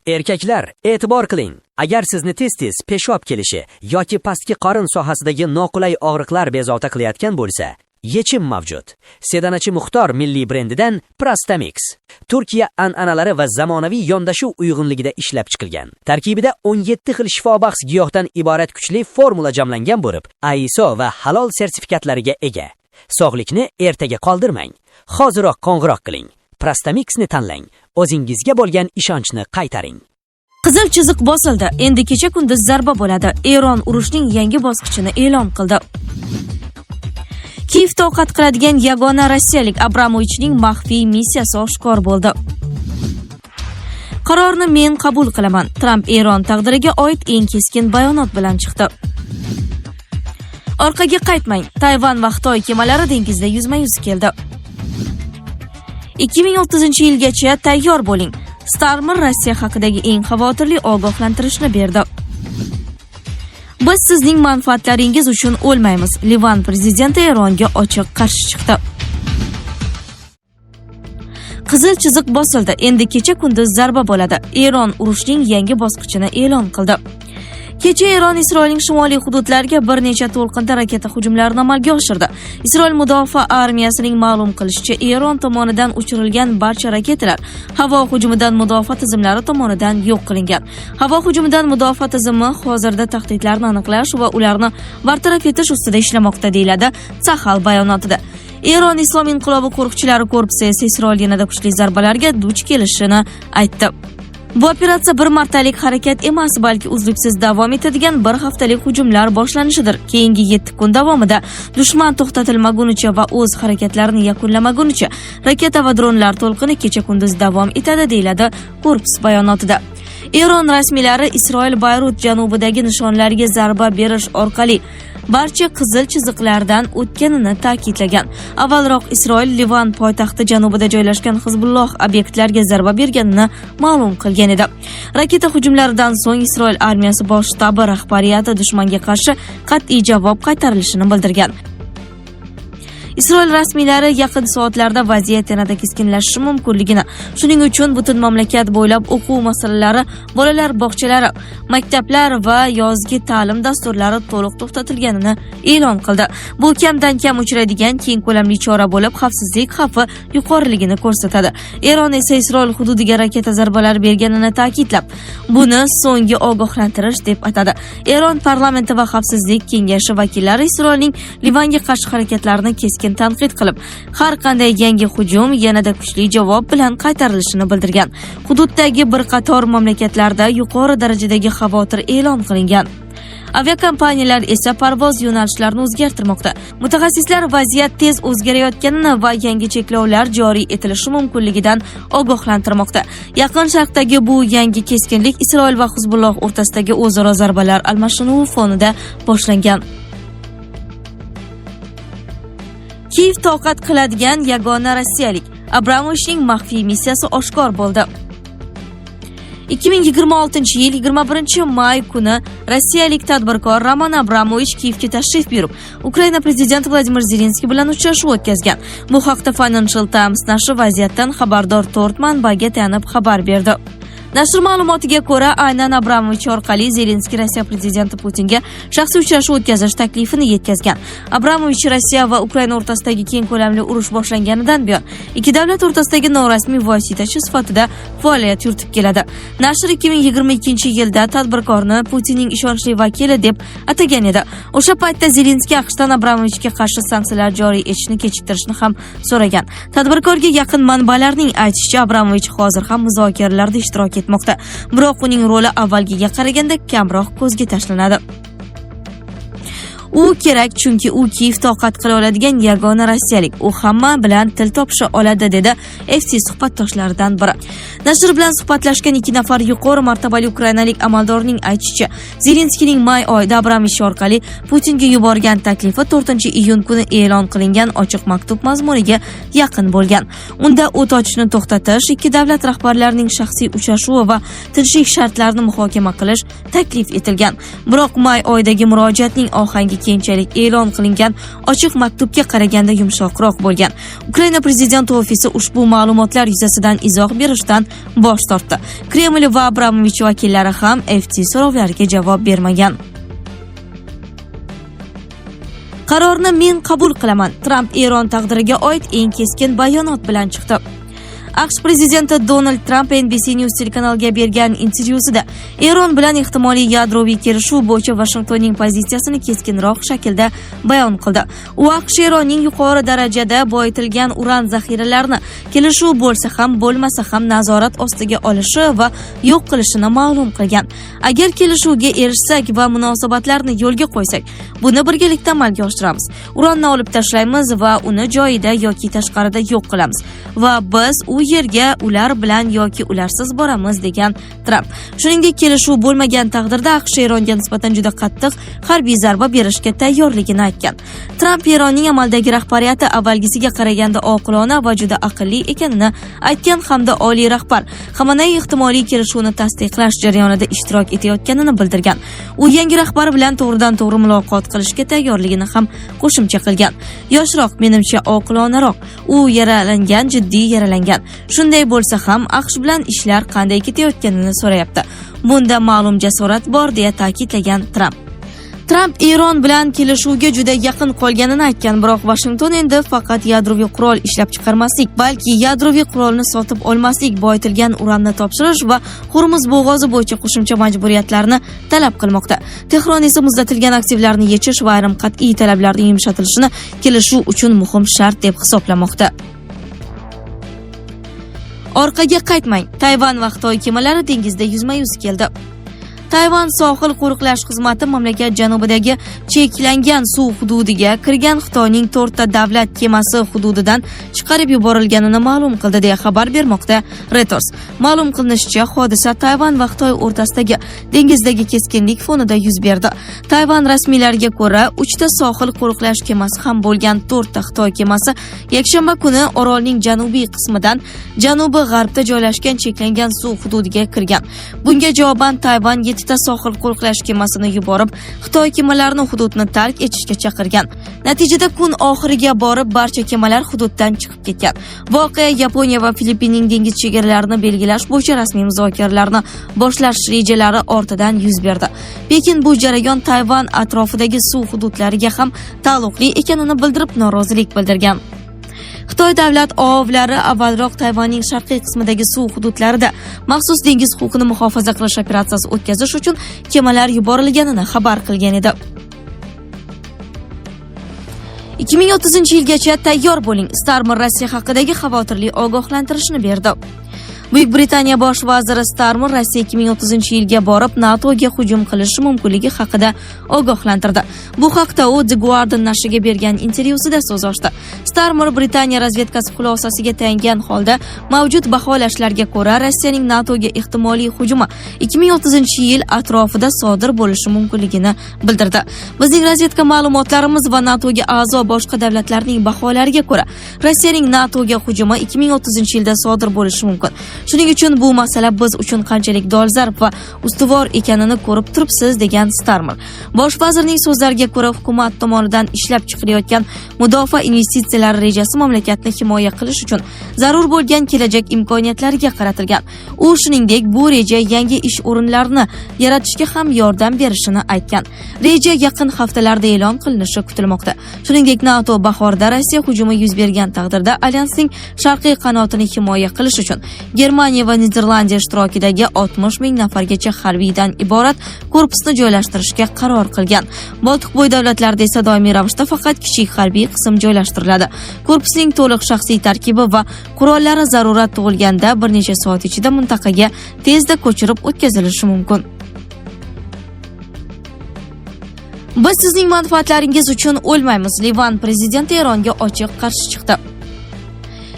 Erkaklar, e'tibor qiling. Agar sizni tez-tez peshob kelishi yoki pastki qorin sohasidagi noqulay og'riqlar bezovta qilayotgan bo'lsa, yechim mavjud. Sedanachi Muxtor milliy brendidan Prastamix. Turkiya an'analari va zamonaviy yondashuv uyg'unligida ishlab chiqilgan. Tarkibida 17 xil shifobaxsh giyohdan iborat kuchli formula jamlangan bo'lib, ISO va halol sertifikatlariga ega. Sog'likni ertaga qoldirmang. Hoziroq qo'ng'iroq qiling. Prastamixni tanlang. O'zingizga bo'lgan ishonchni qaytaring. Qizil chiziq bosildi. Endi kecha kunduz zarba bo'ladi. Eron urushning yangi bosqichini e'lon qildi. Kiyevda ovqat qiladigan yagona rossiyalik Abramovichning maxfiy missiyasi oshkor bo'ldi. Qarorni men qabul qilaman. Tramp Eron taqdiriga oid eng keskin bayonot bilan chiqdi. Orqaga qaytmang. Tayvan va Xitoy kemalari dengizda yuzma-yuz keldi. 2030-yilgacha tayyor bo'ling. Starmer Rossiya haqidagi eng xavotirli ogohlantirishni berdi. Biz sizning manfaatlaringiz uchun o'lmaymiz. Livan prezidenti Eronga ochiq qarshi chiqdi. Qizil chiziq bosildi. Endi kecha kunduz zarba bo'ladi. Eron urushning yangi bosqichini e'lon qildi. Kecha Eron Isroilning shimoliy hududlariga bir necha to'lqinda raketa hujumlarini amalga oshirdi. Isroil mudofaa armiyasining ma'lum qilishicha, Eron tomonidan uchirilgan barcha raketalar havo hujumidan mudofaa tizimlari tomonidan yo'q qilingan. Havo hujumidan mudofaa tizimi hozirda tahdidlarni aniqlash va ularni bartaraf etish ustida ishlamoqda, deyiladi Sahal bayonotida. Eron Islom inqilobi qo'riqchilari korpusi esa Isroil yanada kuchli zarbalarga duch kelishini aytdi. Bu operatsiya bir martalik harakat emas, balki uzluksiz davom etadigan bir haftalik hujumlar boshlanishidir. Keyingi 7 kun davomida dushman to'xtatilmagunicha va o'z harakatlarini yakunlamagunicha raketa va dronlar to'lqini kecha kunduz davom etadi, deyiladi korpus bayonotida. Eron rasmiylari Isroil Bayrut janubidagi nishonlarga zarba berish orqali barcha qizil chiziqlardan o'tganini ta'kidlagan. Avvalroq Isroil Livan poytaxti janubida joylashgan Hizbulloh obyektlariga zarba berganini ma'lum qilgan edi. Raketa hujumlaridan so'ng Isroil armiyasi bosh shtabi rahbariyati dushmanga qarshi qat'iy javob qaytarilishini bildirgan. Isroil rasmiylari yaqin soatlarda vaziyat yanada keskinlashishi mumkinligini, shuning uchun butun mamlakat bo'ylab o'quv masalalari, bolalar bog'chalari, maktablar va yozgi ta'lim dasturlari to'liq to'xtatilganini e'lon qildi. Bu kamdan kam uchraydigan keng ko'lamli chora bo'lib, xavfsizlik xavfi yuqoriligini ko'rsatadi. Eron esa Isroil hududiga raketa zarbalari berganini ta'kidlab, buni so'nggi ogohlantirish deb atadi. Eron parlamenti va xavfsizlik kengashi vakillari Isroilning Livanga qarshi harakatlarini keskin tanqid qilib, har qanday yangi hujum yanada kuchli javob bilan qaytarilishini bildirgan. Hududdagi bir qator mamlakatlarda yuqori darajadagi xavotir e'lon qilingan. Aviakompaniyalar esa parvoz yo'nalishlarini o'zgartirmoqda. Mutaxassislar vaziyat tez o'zgarayotganini va yangi cheklovlar joriy etilishi mumkinligidan ogohlantirmoqda. Yaqin Sharqdagi bu yangi keskinlik Isroil va Hizbulloh o'rtasidagi o'zaro zarbalar almashinuvi fonida boshlangan. Kiyevda ovqat qiladigan yagona rossiyalik Abramovichning maxfiy missiyasi oshkor bo'ldi. 2026-yil 21-may kuni rossiyalik tadbirkor Roman Abramovich Kiyevga tashrif buyurib, Ukraina prezidenti Vladimir Zelenskiy bilan uchrashuv o'tkazgan. Bu haqda Financial Times nashri vaziyatdan xabardor 4 manbaga tayanib xabar berdi. Nashr ma'lumotiga ko'ra, aynan Abramovich orqali Zelenskiy Rossiya prezidenti Putinga shaxsiy uchrashuv o'tkazish taklifini yetkazgan. Abramovich Rossiya va Ukraina o'rtasidagi keng ko'lamli urush boshlanganidan buyon ikki davlat o'rtasidagi norasmiy vositachi sifatida faoliyat yuritib keladi. Nashr 2022-yilda tadbirkorni Putinning ishonchli vakili deb atagan edi. O'sha paytda Zelenskiy AQShdan Abramovichga qarshi sanksiyalar joriy etishni kechiktirishni ham so'ragan. Tadbirkorga yaqin manbalarning aytishicha, Abramovich hozir ham muzokaralarda ishtirok etmoqda. Biroq uning roli avvalgiga qaraganda kamroq ko'zga tashlanadi. U kerak, chunki u Kiyevda ovqat qila oladigan yagona rossiyalik. U hamma bilan til topisha oladi, dedi FT suhbatdoshlaridan biri. Nashr bilan suhbatlashgan 2 nafar yuqori martabali ukrainalik amaldorning aytishicha, Zelenskiyning may oyida Abramovich orqali Putinga yuborgan taklifi 4-iyun kuni e'lon qilingan ochiq maktub mazmuniga yaqin bo'lgan. Unda o't ochishni to'xtatish, ikki davlat rahbarlarining shaxsiy uchrashuvi va tinchlik shartlarini muhokama qilish taklif etilgan. Biroq may oyidagi murojaatning oxirgi keyinchalik e'lon qilingan ochiq maktubga qaraganda yumshoqroq bo'lgan. Ukraina prezidenti ofisi ushbu ma'lumotlar yuzasidan izoh berishdan bosh tortdi. Kreml va Abramovich vakillari ham FT so'rovlariga javob bermagan. Qarorni men qabul qilaman. Tramp Eron taqdiriga oid eng keskin bayonot bilan chiqdi. AQSh prezidenti Donald Tramp NBC News telekanaliga bergan intervyusida Eron bilan ehtimoliy yadroviy kelishuv bo'yicha Washingtonning pozitsiyasini keskinroq shaklda bayon qildi. U AQSh Eronning yuqori darajada boyitilgan uran zaxiralarini kelishuv bo'lsa ham bo'lmasa ham nazorat ostiga olishi va yo'q qilishini ma'lum qilgan. Agar kelishuvga erishsak va munosabatlarni yo'lga qo'ysak, buni birgalikda amalga oshiramiz. Uranni olib tashlaymiz va uni joyida yoki tashqarida yo'q qilamiz va biz u yerga ular bilan yoki ularsiz boramiz degan Tramp. Shuningdek, kelishuv bo'lmagan taqdirda AQSh Eronga nisbatan juda qattiq harbiy zarba berishga tayyorligini aytgan. Tramp Eronning amaldagi rahbariyati avvalgisiga qaraganda oqilona va juda aqlli ekanini aytgan hamda oliy rahbar Xamenei ehtimoliy kelishuvni tasdiqlash jarayonida ishtirok etayotganini bildirgan. U yangi rahbar bilan to'g'ridan-to'g'ri muloqot qilishga tayyorligini ham qo'shimcha qilgan. Yoshroq, menimcha oqilonaroq. U yaralangan, jiddiy yaralangan. Shunday bo'lsa ham AQSh bilan ishlar qanday ketayotganini so'rayapti. Bunda ma'lum jasorat bor deya ta'kidlagan Tramp. Tramp Eron bilan kelishuvga juda yaqin qolganini aytgan, biroq Washington endi faqat yadroviy qurol ishlab chiqarmaslik, balki yadroviy qurolni sotib olmaslik, boyitilgan uranni topshirish va Hormuz bo'g'ozi bo'yicha qo'shimcha majburiyatlarni talab qilmoqda. Tehron esa muzlatilgan aktivlarni yechish va ayrim qat'iy talablarning yumshatilishini kelishuv uchun muhim shart deb hisoblamoqda. Orqaga qaytmang. Tayvan va Xitoy kemalari dengizda yuzma-yuz keldi. Tayvan sohil qo'riqlash xizmati mamlakat janubidagi cheklangan suv hududiga kirgan Xitoyning 4 ta davlat kemasi hududidan chiqarib yuborilganini ma'lum qildi deya xabar bermoqda Reuters. Ma'lum qilinishicha, hodisa Tayvan va Xitoy o'rtasidagi dengizdagi keskinlik fonida yuz berdi. Tayvan rasmiylariga ko'ra, 3 ta sohil qo'riqlash kemasi ham bo'lgan 4 ta Xitoy kemasi yakshanba kuni orolning janubiy qismidan janubi-g'arbda joylashgan cheklangan suv hududiga kirgan. Bunga javoban Tayvan 7 ta sohil qo'riqlash kemasini yuborib, Xitoy kemalarini hududni tark etishga chaqirgan. Natijada kun oxiriga borib barcha kemalar hududdan chiqib ketgan. Voqea Yaponiya va Filippinning dengiz chegaralarini belgilash bo'yicha rasmiy muzokaralarni boshlash rejalari ortidan yuz berdi. Pekin bu jarayon Tayvan atrofidagi suv hududlariga ham taalluqli ekanini bildirib, norozilik bildirgan. Xitoy davlat ovlari avvalroq Tayvanning sharqiy qismidagi suv hududlarida maxsus dengiz huquqini muhofaza qilish operatsiyasi o'tkazish uchun kemalar yuborilganini xabar qilgan edi. 2030-yilgacha tayyor bo'ling. Starmer Rossiya haqidagi xavotirli ogohlantirishni berdi. Buyuk Britaniya bosh vaziri Starmer Rossiya 2030-yilga borib NATOga hujum qilishi mumkinligi haqida ogohlantirdi. Bu haqda u The Guardian nashriga bergan intervyusida so'z ochdi. Starmer Britaniya razvedkasi xulosasiga tayangan holda mavjud baholashlarga ko'ra Rossiyaning NATOga ehtimoliy hujumi 2030-yil atrofida sodir bo'lishi mumkinligini bildirdi. Bizning razvedka ma'lumotlarimiz va NATOga a'zo boshqa davlatlarning baholariga ko'ra Rossiyaning NATOga hujumi 2030-yilda sodir bo'lishi mumkin. Shuning uchun bu masala biz uchun qanchalik dolzarb va ustuvor ekanini ko'rib turibsiz degan Starmer. Bosh vazirning so'zlariga ko'ra, hukumat tomonidan ishlab chiqilayotgan mudofaa investitsiyalari rejasi mamlakatni himoya qilish uchun zarur bo'lgan kelajak imkoniyatlariga qaratilgan. U shuningdek bu reja yangi ish o'rinlarini yaratishga ham yordam berishini aytgan. Reja yaqin haftalarda e'lon qilinishi kutilmoqda. Shuningdek, NATO bahorda Rossiya hujumi yuz bergan taqdirda alyansning sharqiy qanotini himoya qilish uchun Germaniya va Niderlandiya ishtirokidagi 60 ming nafargacha harbiydan iborat korpusni joylashtirishga qaror qilgan. Boltiqbo'y davlatlarida esa doimiy ravishda faqat kichik harbiy qism joylashtiriladi. Korpusning to'liq shaxsiy tarkibi va qurollari zarurat tug'ilganda bir necha soat ichida mintaqaga tezda ko'chirib o'tkazilishi mumkin. Biz sizning manfaatlaringiz uchun o'lmaymiz. Livan prezidenti Eronga ochiq qarshi chiqdi.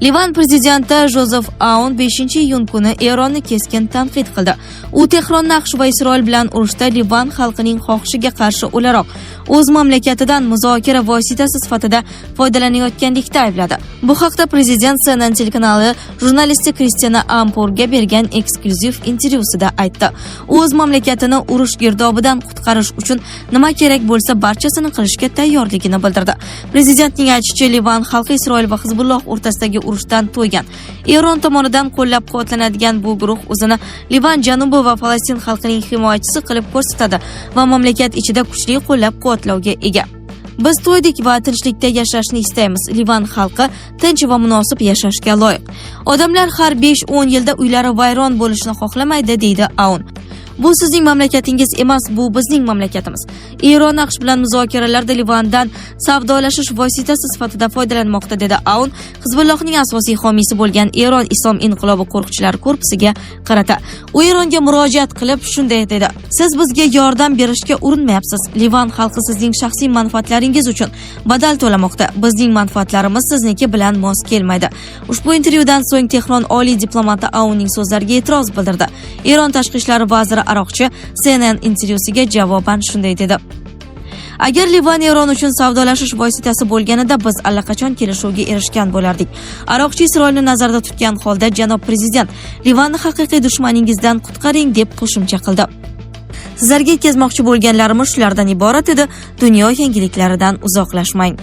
Livan prezidenti Jozef Aoun 5-iyun kuni Eronni keskin tanqid qildi. U Tehron Aqsh va Isroil bilan urushda Livan xalqining xohishiga qarshi o'laroq o'z mamlakatidan muzokara vositasi sifatida foydalanayotganlikda aybladi. Bu haqda prezident CNN telekanali jurnalisti Kristina Ampurga bergan eksklyuziv intervyusida aytdi. U o'z mamlakatini urush girdobidan qutqarish uchun nima kerak bo'lsa barchasini qilishga tayyorligini bildirdi. Prezidentning aytishicha, Livan xalqi Isroil va Hizbulloh o'rtasidagi urushdan to'ygan. Eron tomonidan qo'llab-quvvatlanadigan bu guruh o'zini Livan janubi va Falastin xalqining himoyachisi qilib ko'rsatadi va mamlakat ichida kuchli qo'llab-quvvatlovga ega. Biz to'ydik va tinchlikda yashashni istaymiz. Livan xalqi tinch va munosib yashashga loyiq. Odamlar har 5-10 yilda uylari vayron bo'lishini xohlamaydi, deydi Aoun. Bu sizning mamlakatingiz emas, bu bizning mamlakatimiz. Eron Aqsh bilan muzokaralarda Livandan savdolashish vositasi sifatida foydalanmoqda, dedi Aoun. Hizbullohning asosiy homiysi bo'lgan Eron Islom inqilobi qo'riqchilari korpusiga qarata. U Eronga murojaat qilib shunday dedi: "Siz bizga yordam berishga urinmayapsiz. Livan xalqi sizning shaxsiy manfaatlaringiz uchun badal to'lamoqda. Bizning manfaatlarimiz sizniki bilan mos kelmaydi." Ushbu intervyudan so'ng Tehron oliy diplomati Aounning so'zlariga e'tiroz bildirdi. Eron tashqi ishlar vaziri Aroqchi CNN intervyusiga javoban shunday dedi: "Agar Livan Eron uchun savdolashish vositasi bo'lganida biz allaqachon kelishuvga erishgan bo'lardik." Aroqchi Isroilni nazarda tutgan holda janob prezident Livanni haqiqiy dushmaningizdan qutqaring deb qo'shimcha qildi. Sizlarga yetkazmoqchi bo'lganlarimiz shulardan iborat edi. Dunyo yangiliklaridan uzoqlashmang.